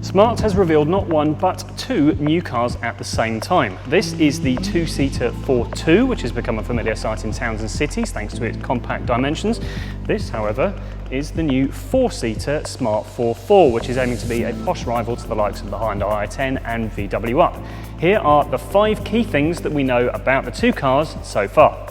Smart has revealed not one but two new cars at the same time. This is the two-seater Fortwo, which has become a familiar sight in towns and cities thanks to its compact dimensions. This, however, is the new four-seater Smart Forfour, which is aiming to be a posh rival to the likes of the Hyundai i10 and VW Up. Here are the 5 key things that we know about the two cars so far.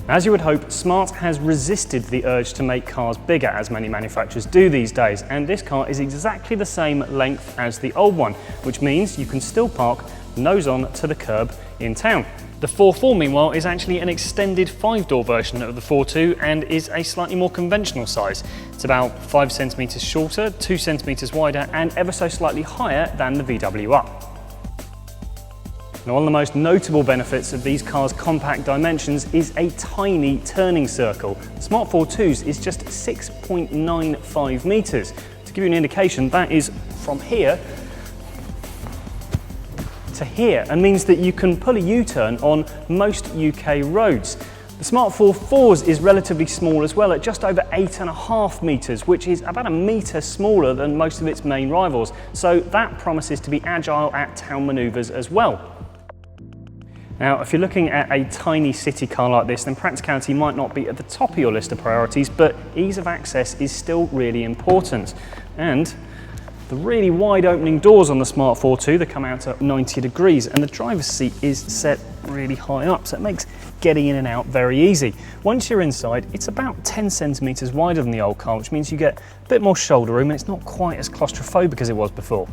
As you would hope, Smart has resisted the urge to make cars bigger, as many manufacturers do these days, and this car is exactly the same length as the old one, which means you can still park nose on to the curb in town. The Forfour, meanwhile, is actually an extended 5-door version of the Fortwo and is a slightly more conventional size. It's about 5 centimetres shorter, 2 centimetres wider, and ever so slightly higher than the VW Up. Now, one of the most notable benefits of these cars' compact dimensions is a tiny turning circle. The Smart Fortwo's is just 6.95 metres. To give you an indication, that is from here to here, and means that you can pull a U-turn on most UK roads. The Smart Forfour's is relatively small as well, at just over 8.5 metres, which is about a metre smaller than most of its main rivals. So that promises to be agile at town manoeuvres as well. Now, if you're looking at a tiny city car like this, then practicality might not be at the top of your list of priorities, but ease of access is still really important. And the really wide opening doors on the Smart Fortwo, they come out at 90 degrees, and the driver's seat is set really high up, so it makes getting in and out very easy. Once you're inside, it's about 10 centimetres wider than the old car, which means you get a bit more shoulder room and it's not quite as claustrophobic as it was before.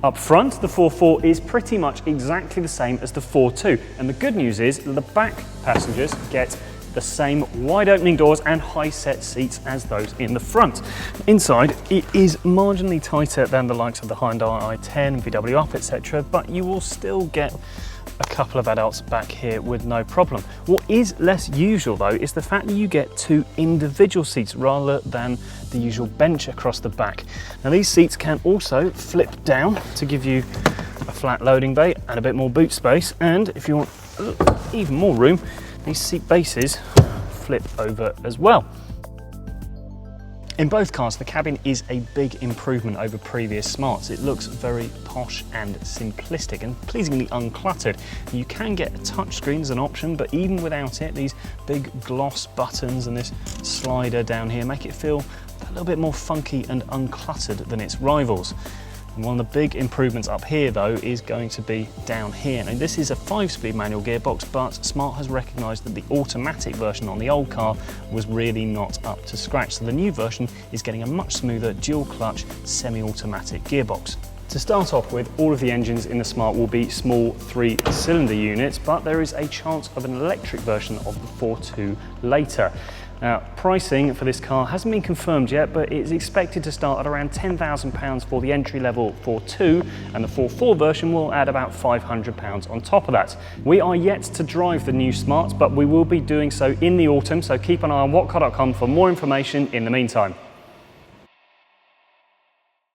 Up front, the Forfour is pretty much exactly the same as the Fortwo, and the good news is that the back passengers get the same wide opening doors and high set seats as those in the front. Inside, it is marginally tighter than the likes of the Hyundai i10, VW Up, etc., but you will still get a couple of adults back here with no problem. What is less usual though is the fact that you get 2 individual seats rather than the usual bench across the back. Now, these seats can also flip down to give you a flat loading bay and a bit more boot space, and if you want even more room, these seat bases flip over as well. In both cars, the cabin is a big improvement over previous Smarts. It looks very posh and simplistic and pleasingly uncluttered. You can get a touchscreen as an option, but even without it, these big gloss buttons and this slider down here make it feel a little bit more funky and uncluttered than its rivals. And one of the big improvements up here though is going to be down here. Now, this is a 5-speed manual gearbox, but Smart has recognised that the automatic version on the old car was really not up to scratch. So the new version is getting a much smoother dual clutch semi-automatic gearbox. To start off with, all of the engines in the Smart will be small 3-cylinder units, but there is a chance of an electric version of the Fortwo later. Now, pricing for this car hasn't been confirmed yet, but it's expected to start at around £10,000 for the entry-level Fortwo, and the Forfour version will add about £500 on top of that. We are yet to drive the new Smart, but we will be doing so in the autumn, so keep an eye on whatcar.com for more information in the meantime.